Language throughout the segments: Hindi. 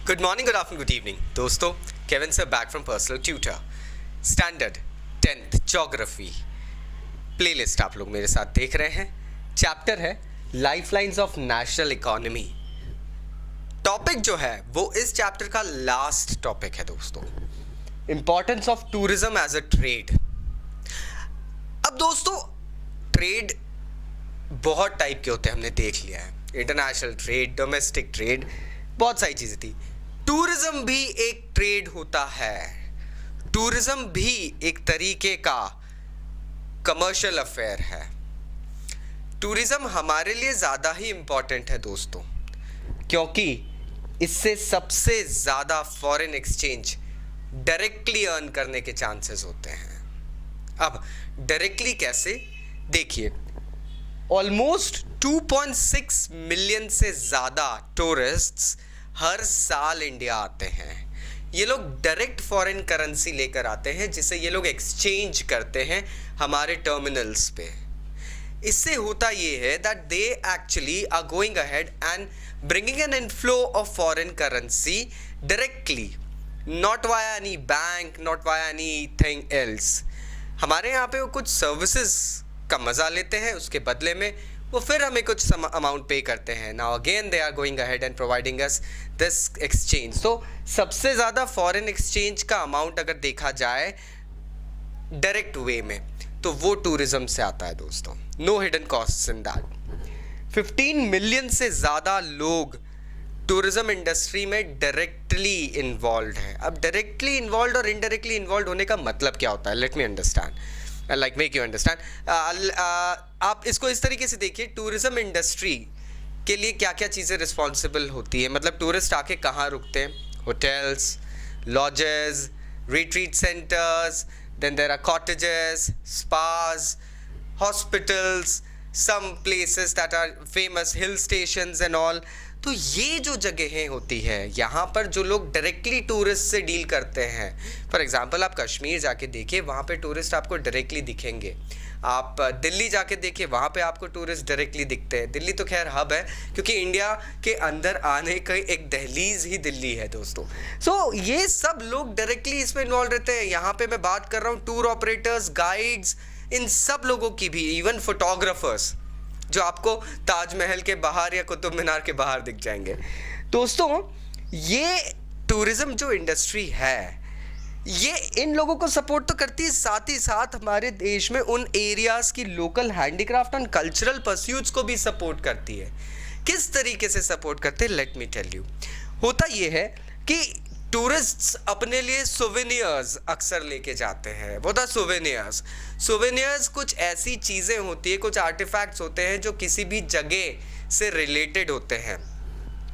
Good morning, good afternoon, good evening दोस्तों। Kevin sir back from Personal Tutor. Standard 10th geography playlist आप लोग मेरे साथ देख रहे हैं। चैप्टर है lifelines of national economy. Topic जो है वो इस चैप्टर का लास्ट टॉपिक है दोस्तों, importance of tourism as a trade. अब दोस्तों ट्रेड बहुत टाइप के होते हैं, हमने देख लिया है। इंटरनेशनल ट्रेड, डोमेस्टिक ट्रेड, बहुत सारी चीजें थी। टूरिज्म भी एक ट्रेड होता है। टूरिज्म भी एक तरीके का कमर्शियल अफेयर है। टूरिज्म हमारे लिए ज़्यादा ही इम्पॉर्टेंट है दोस्तों, क्योंकि इससे सबसे ज़्यादा फॉरेन एक्सचेंज डायरेक्टली अर्न करने के चांसेस होते हैं। अब डायरेक्टली कैसे, देखिए, ऑलमोस्ट 2.6 मिलियन से ज़्यादा टूरिस्ट्स हर साल इंडिया आते हैं। ये लोग डायरेक्ट फॉरेन करेंसी लेकर आते हैं, जिसे ये लोग एक्सचेंज करते हैं हमारे टर्मिनल्स पे। इससे होता ये है that they actually are going ahead and bringing an inflow of foreign currency directly, not via any bank, not via anything else. हमारे यहाँ पे वो कुछ सर्विसेज का मज़ा लेते हैं, उसके बदले में वो फिर हमें कुछ अमाउंट पे करते हैं। Now again they are going ahead and providing us this exchange. तो सबसे ज़्यादा फॉरेन एक्सचेंज का अमाउंट अगर देखा जाए डायरेक्ट वे में, तो वो टूरिज्म से आता है दोस्तों। No hidden costs in that. 15 million से ज़्यादा लोग टूरिज्म इंडस्ट्री में डायरेक्टली इन्वॉल्व हैं। अब डायरेक्टली इन्वॉल्व और इनडायरेक्टली इन्वॉल्व होने का मतलब क्या होता है, let me understand, like make you understand. आप इसको इस तरीके से देखिए, टूरिज्म इंडस्ट्री के लिए क्या क्या चीज़ें रिस्पॉन्सिबल होती है। मतलब टूरिस्ट आके कहाँ रुकते हैं, hotels, lodges, retreat centres, then there are cottages, spas, hospitals, some places that are famous, hill stations and all. तो ये जो जगहें होती है, यहाँ पर जो लोग डायरेक्टली टूरिस्ट से डील करते हैं, फॉर एग्जांपल आप कश्मीर जाके देखिए, वहाँ पे टूरिस्ट आपको डायरेक्टली दिखेंगे। आप दिल्ली जाके देखिए, वहाँ पे आपको टूरिस्ट डायरेक्टली दिखते हैं। दिल्ली तो खैर हब है, क्योंकि इंडिया के अंदर आने का एक दहलीज ही दिल्ली है दोस्तों। सो ये सब लोग डायरेक्टली इसमें इन्वॉल्व रहते हैं। यहाँ पे मैं बात कर रहा हूँ टूर ऑपरेटर्स, गाइड्स, इन सब लोगों की भी, इवन फोटोग्राफर्स जो आपको ताजमहल के बाहर या कुतुब मीनार के बाहर दिख जाएंगे। दोस्तों ये टूरिज्म जो इंडस्ट्री है, ये इन लोगों को सपोर्ट तो करती है, साथ ही साथ हमारे देश में उन एरियाज़ की local handicraft and cultural pursuits को भी सपोर्ट करती है। किस तरीके से सपोर्ट करते हैं, लेट मी टेल यू। होता ये है कि टूरिस्ट्स अपने लिए सोवेनियर्स अक्सर लेके जाते हैं। वो था सोवेनियर्स कुछ ऐसी चीज़ें होती है, कुछ आर्टिफैक्ट्स होते हैं जो किसी भी जगह से रिलेटेड होते हैं,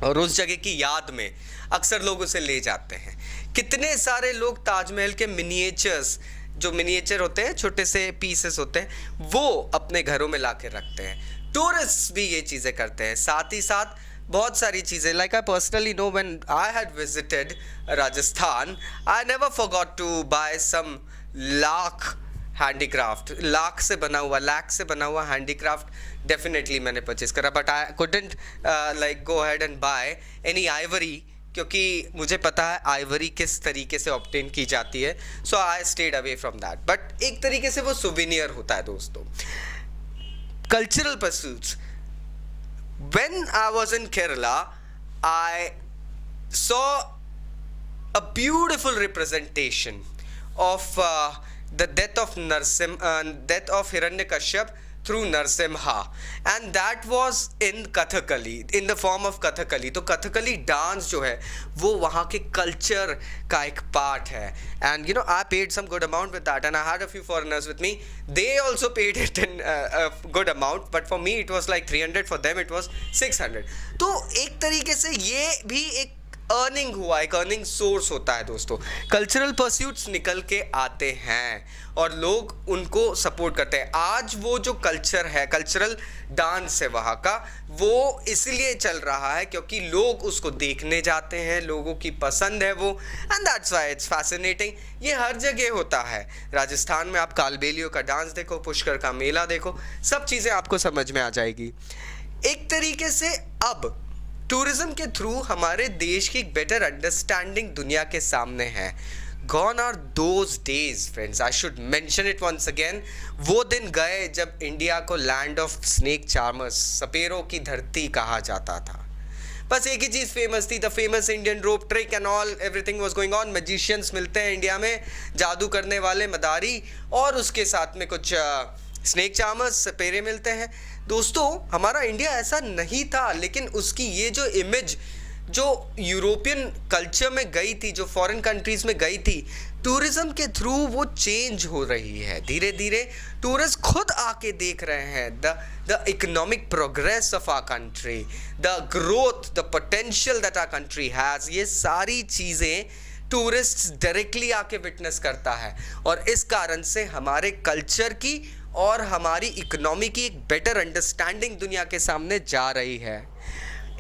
और उस जगह की याद में अक्सर लोग उसे ले जाते हैं। कितने सारे लोग ताजमहल के मिनिएचर्स, जो मिनिएचर होते हैं, छोटे से पीसेस होते हैं, वो अपने घरों में ला के रखते हैं। टूरिस्ट भी ये चीज़ें करते हैं। साथ ही साथ बहुत सारी चीज़ें, like I personally know when I had visited Rajasthan, I never forgot to buy some lac handicraft, लाख से बना हुआ हैंडीक्राफ्ट डेफिनेटली मैंने परचेज करा, but I couldn't like go ahead and buy any ivory, क्योंकि मुझे पता है आइवरी किस तरीके से ऑब्टेन की जाती है। So I stayed away from that, but एक तरीके से वो सुवेनियर होता है दोस्तों। Cultural pursuits, when I was in Kerala, I saw a beautiful representation of the death of Hiranyakashyap through Narsimha, and that was in Kathakali, in the form of Kathakali. तो कथकली डांस जो है वो वहाँ के कल्चर का एक पार्ट है, and you know I paid some good amount with that, and I had a few foreigners with me. They also paid it in a good amount, but for me it was like 300, for them it was 600. तो एक तरीके से ये भी एक अर्निंग हुआ, एक अर्निंग सोर्स होता है दोस्तों। कल्चरल परस्यूट्स निकल के आते हैं और लोग उनको सपोर्ट करते हैं। आज वो जो कल्चर है, कल्चरल डांस है वहाँ का, वो इसलिए चल रहा है क्योंकि लोग उसको देखने जाते हैं, लोगों की पसंद है वो, and that's why it's fascinating. ये हर जगह होता है। राजस्थान में आप कालबेलियों का डांस देखो, पुष्कर का मेला देखो, सब चीज़ें आपको समझ में आ जाएगी। एक तरीके से अब टूरिज्म के थ्रू हमारे देश की एक बेटर अंडरस्टैंडिंग दुनिया के सामने है। Gone are those days, friends. I should mention it once again. वो दिन गए जब इंडिया को लैंड ऑफ स्नेक चार्मर्स, सपेरों की धरती कहा जाता था। बस एक ही चीज़ फेमस थी, the famous Indian rope trick and all, everything was going on. Magicians मिलते हैं इंडिया में, जादू करने वाले मदारी, और उसके साथ में कुछ स्नेक चार्मर्स, सपेरे मिलते हैं। दोस्तों, हमारा इंडिया ऐसा नहीं था, लेकिन उसकी ये जो इमेज जो यूरोपियन कल्चर में गई थी, जो फॉरेन कंट्रीज़ में गई थी, टूरिज़्म के थ्रू वो चेंज हो रही है। धीरे धीरे टूरिस्ट खुद आके देख रहे हैं the economic progress of our country, the growth, the potential that our country has. ये सारी चीज़ें टूरिस्ट डायरेक्टली आके विटनेस करता है, और इस कारण से हमारे कल्चर की और हमारी इकोनॉमी की एक बेटर अंडरस्टैंडिंग दुनिया के सामने जा रही है।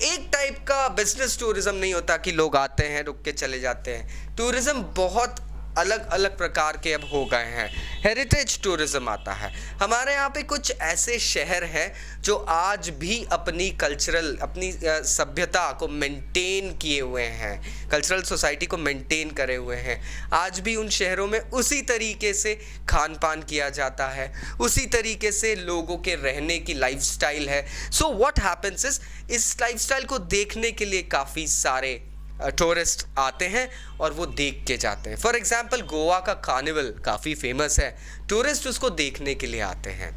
एक टाइप का बिजनेस टूरिज्म नहीं होता कि लोग आते हैं, रुक के चले जाते हैं। टूरिज्म बहुत अलग अलग प्रकार के अब हो गए हैं। हेरिटेज टूरिज्म आता है। हमारे यहाँ पे कुछ ऐसे शहर हैं जो आज भी अपनी कल्चरल, अपनी सभ्यता को मेंटेन किए हुए हैं, कल्चरल सोसाइटी को मेंटेन करे हुए हैं। आज भी उन शहरों में उसी तरीके से खान पान किया जाता है, उसी तरीके से लोगों के रहने की लाइफस्टाइल है। सो व्हाट हैपेंस इज, इस लाइफस्टाइल को देखने के लिए काफ़ी सारे टूरिस्ट आते हैं और वो देख के जाते हैं। फॉर एग्जाम्पल, गोवा का कार्निवल काफ़ी फेमस है, टूरिस्ट उसको देखने के लिए आते हैं।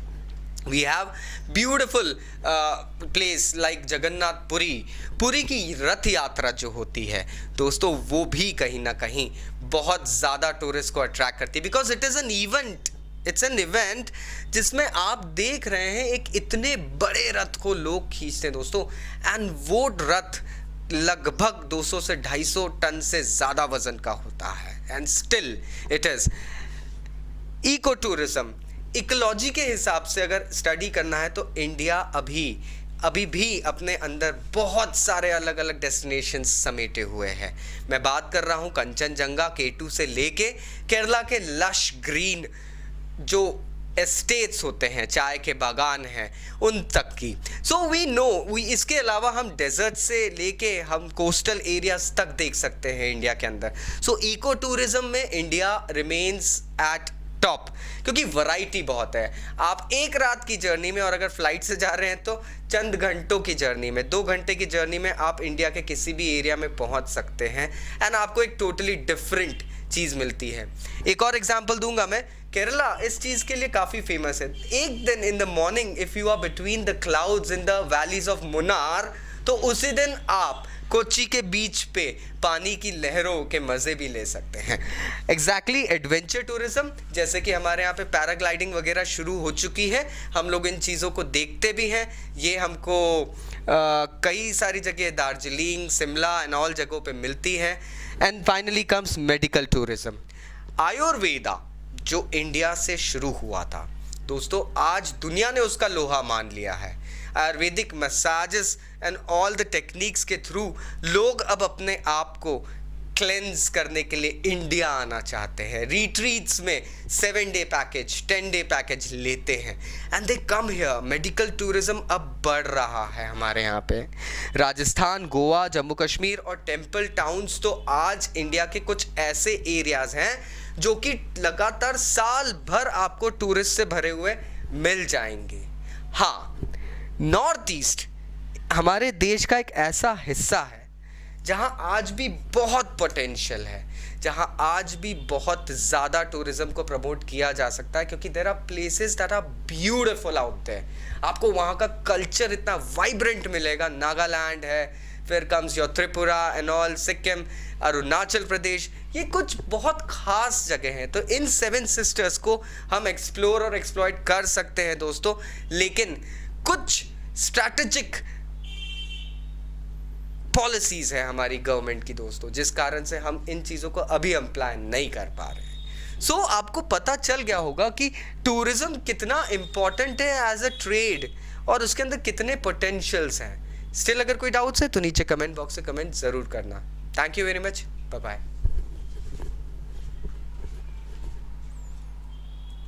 We have beautiful place like Jagannath Puri की रथ यात्रा जो होती है दोस्तों, वो भी कहीं ना कहीं बहुत ज़्यादा टूरिस्ट को अट्रैक्ट करती है, because it is an event. It's an event जिसमें आप देख रहे हैं एक इतने बड़े रथ को लोग खींचते हैं दोस्तों, एंड वो रथ लगभग 200 से 250 टन से ज़्यादा वजन का होता है। And still it is eco tourism. Ecology के हिसाब से अगर स्टडी करना है तो इंडिया अभी भी अपने अंदर बहुत सारे अलग अलग डेस्टिनेशंस समेटे हुए हैं। मैं बात कर रहा हूँ कंचनजंगा K2 से लेके केरला के लश ग्रीन जो एस्टेट्स होते हैं, चाय के बागान हैं, उन तक की। सो वी नो, इसके अलावा हम डेजर्ट से लेके हम कोस्टल एरियाज तक देख सकते हैं इंडिया के अंदर। सो इको टूरिज्म में इंडिया रिमेन्स एट टॉप, क्योंकि वैरायटी बहुत है। आप एक रात की जर्नी में, और अगर फ्लाइट से जा रहे हैं तो चंद घंटों की जर्नी में, 2 घंटे की जर्नी में आप इंडिया के किसी भी एरिया में पहुंच सकते हैं, एंड आपको एक टोटली डिफरेंट चीज़ मिलती है। एक और एग्जांपल दूंगा मैं, केरला इस चीज़ के लिए काफ़ी फेमस है। एक दिन in the morning if you are between the clouds in the valleys of Munnar, तो उसी दिन आप कोच्चि के बीच पे पानी की लहरों के मज़े भी ले सकते हैं। एग्जैक्टली एडवेंचर टूरिज्म, जैसे कि हमारे यहाँ पे पैराग्लाइडिंग वगैरह शुरू हो चुकी है, हम लोग इन चीज़ों को देखते भी हैं। ये हमको कई सारी जगह, दार्जिलिंग, शिमला एंड ऑल जगहों पे मिलती हैं। And finally comes medical tourism. Ayurveda जो इंडिया से शुरू हुआ था दोस्तों, आज दुनिया ने उसका लोहा मान लिया है। Ayurvedic massages and all the techniques के थ्रू लोग अब अपने आप को क्लेंस करने के लिए इंडिया आना चाहते हैं। रिट्रीट्स में 7 डे पैकेज, 10 डे पैकेज लेते हैं, and they come here. Medical tourism अब बढ़ रहा है हमारे यहाँ पे। राजस्थान, गोवा, जम्मू कश्मीर और टेम्पल टाउन्स तो आज इंडिया के कुछ ऐसे एरियाज हैं जो कि लगातार साल भर आपको टूरिस्ट से भरे हुए मिल जाएंगे। हाँ, नॉर्थ ईस्ट हमारे देश का एक ऐसा हिस्सा है जहाँ आज भी बहुत पोटेंशियल है, जहाँ आज भी बहुत ज़्यादा टूरिज्म को प्रमोट किया जा सकता है, क्योंकि there are places that are beautiful out there. आपको वहाँ का कल्चर इतना वाइब्रेंट मिलेगा। नागालैंड है, फिर comes your Tripura and all, Sikkim, Arunachal Pradesh, ये कुछ बहुत ख़ास जगह हैं। तो इन 7 सिस्टर्स को हम एक्सप्लोर और एक्सप्लॉइट कर सकते हैं दोस्तों, लेकिन कुछ स्ट्रैटेजिक पॉलिसीज़ है हमारी गवर्नमेंट की दोस्तों, जिस कारण से हम इन चीज़ों को अभी हम प्लान नहीं कर पा रहे हैं। सो आपको पता चल गया होगा कि टूरिज्म कितना इम्पॉर्टेंट है एज अ ट्रेड, और उसके अंदर कितने पोटेंशियल्स हैं। स्टिल अगर कोई डाउट्स है तो नीचे कमेंट बॉक्स से कमेंट ज़रूर करना। Thank you very much, bye bye.